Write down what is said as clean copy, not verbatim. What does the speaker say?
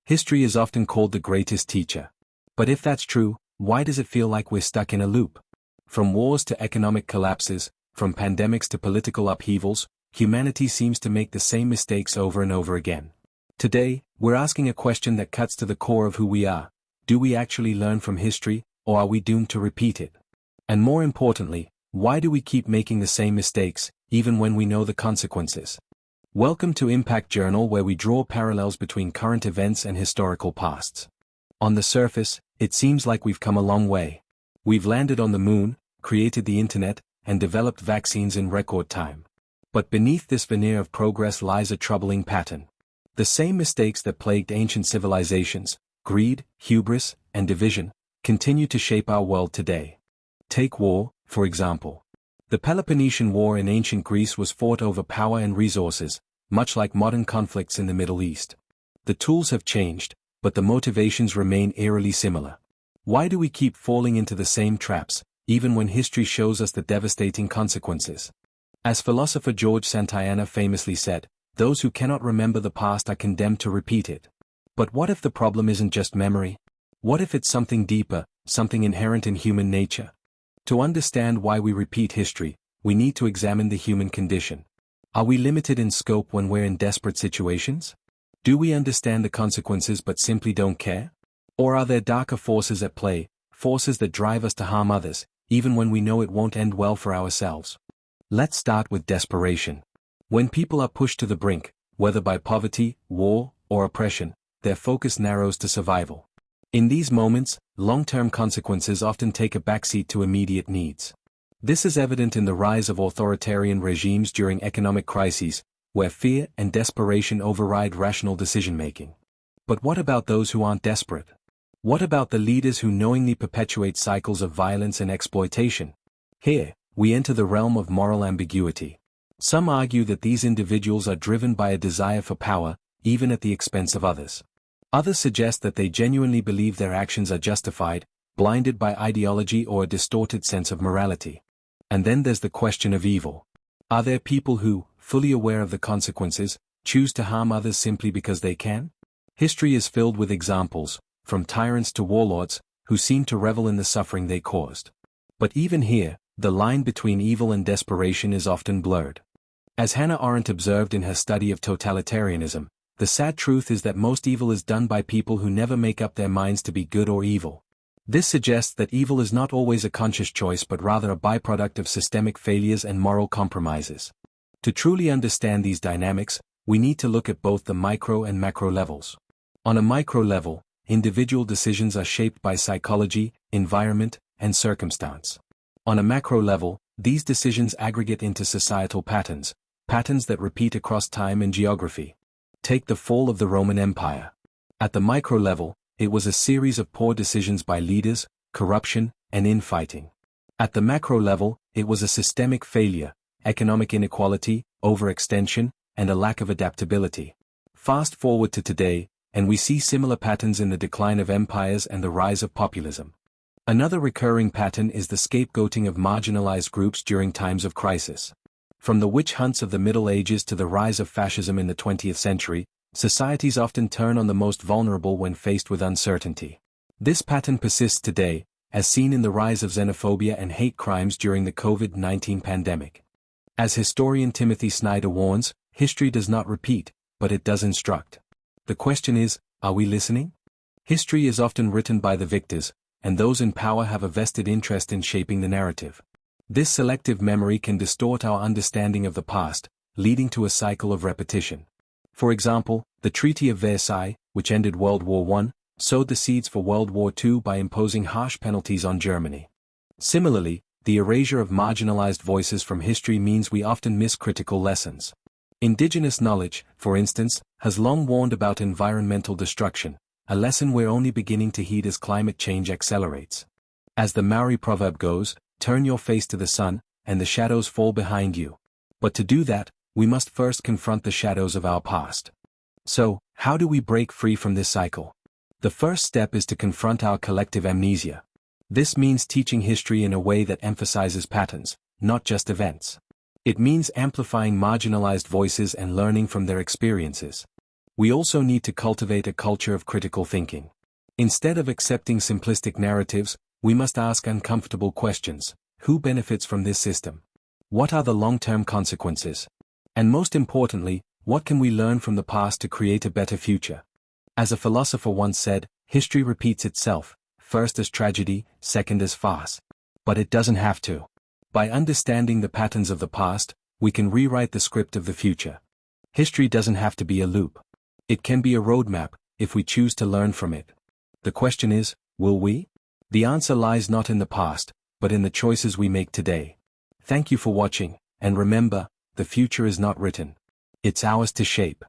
History is often called the greatest teacher. But if that's true, why does it feel like we're stuck in a loop? From wars to economic collapses, from pandemics to political upheavals, humanity seems to make the same mistakes over and over again. Today, we're asking a question that cuts to the core of who we are. Do we actually learn from history, or are we doomed to repeat it? And more importantly, why do we keep making the same mistakes, even when we know the consequences? Welcome to Impact Journal, where we draw parallels between current events and historical pasts. On the surface, it seems like we've come a long way. We've landed on the moon, created the internet, and developed vaccines in record time. But beneath this veneer of progress lies a troubling pattern. The same mistakes that plagued ancient civilizations, greed, hubris, and division, continue to shape our world today. Take war, for example. The Peloponnesian War in ancient Greece was fought over power and resources, much like modern conflicts in the Middle East. The tools have changed, but the motivations remain eerily similar. Why do we keep falling into the same traps, even when history shows us the devastating consequences? As philosopher George Santayana famously said, "Those who cannot remember the past are condemned to repeat it." But what if the problem isn't just memory? What if it's something deeper, something inherent in human nature? To understand why we repeat history, we need to examine the human condition. Are we limited in scope when we're in desperate situations? Do we understand the consequences but simply don't care? Or are there darker forces at play, forces that drive us to harm others, even when we know it won't end well for ourselves? Let's start with desperation. When people are pushed to the brink, whether by poverty, war, or oppression, their focus narrows to survival. In these moments, long-term consequences often take a backseat to immediate needs. This is evident in the rise of authoritarian regimes during economic crises, where fear and desperation override rational decision-making. But what about those who aren't desperate? What about the leaders who knowingly perpetuate cycles of violence and exploitation? Here, we enter the realm of moral ambiguity. Some argue that these individuals are driven by a desire for power, even at the expense of others. Others suggest that they genuinely believe their actions are justified, blinded by ideology or a distorted sense of morality. And then there's the question of evil. Are there people who, fully aware of the consequences, choose to harm others simply because they can? History is filled with examples, from tyrants to warlords, who seem to revel in the suffering they caused. But even here, the line between evil and desperation is often blurred. As Hannah Arendt observed in her study of totalitarianism, the sad truth is that most evil is done by people who never make up their minds to be good or evil. This suggests that evil is not always a conscious choice but rather a byproduct of systemic failures and moral compromises. To truly understand these dynamics, we need to look at both the micro and macro levels. On a micro level, individual decisions are shaped by psychology, environment, and circumstance. On a macro level, these decisions aggregate into societal patterns that repeat across time and geography. Take the fall of the Roman Empire. At the micro level, it was a series of poor decisions by leaders, corruption, and infighting. At the macro level, it was a systemic failure, economic inequality, overextension, and a lack of adaptability. Fast forward to today, and we see similar patterns in the decline of empires and the rise of populism. Another recurring pattern is the scapegoating of marginalized groups during times of crisis. From the witch hunts of the Middle Ages to the rise of fascism in the 20th century, societies often turn on the most vulnerable when faced with uncertainty. This pattern persists today, as seen in the rise of xenophobia and hate crimes during the COVID-19 pandemic. As historian Timothy Snyder warns, history does not repeat, but it does instruct. The question is, are we listening? History is often written by the victors, and those in power have a vested interest in shaping the narrative. This selective memory can distort our understanding of the past, leading to a cycle of repetition. For example, the Treaty of Versailles, which ended World War I, sowed the seeds for World War II by imposing harsh penalties on Germany. Similarly, the erasure of marginalized voices from history means we often miss critical lessons. Indigenous knowledge, for instance, has long warned about environmental destruction, a lesson we're only beginning to heed as climate change accelerates. As the Maori proverb goes, turn your face to the sun, and the shadows fall behind you. But to do that, we must first confront the shadows of our past. So, how do we break free from this cycle? The first step is to confront our collective amnesia. This means teaching history in a way that emphasizes patterns, not just events. It means amplifying marginalized voices and learning from their experiences. We also need to cultivate a culture of critical thinking. Instead of accepting simplistic narratives, we must ask uncomfortable questions. Who benefits from this system? What are the long-term consequences? And most importantly, what can we learn from the past to create a better future? As a philosopher once said, history repeats itself, first as tragedy, second as farce. But it doesn't have to. By understanding the patterns of the past, we can rewrite the script of the future. History doesn't have to be a loop. It can be a roadmap, if we choose to learn from it. The question is, will we? The answer lies not in the past, but in the choices we make today. Thank you for watching, and remember, the future is not written. It's ours to shape.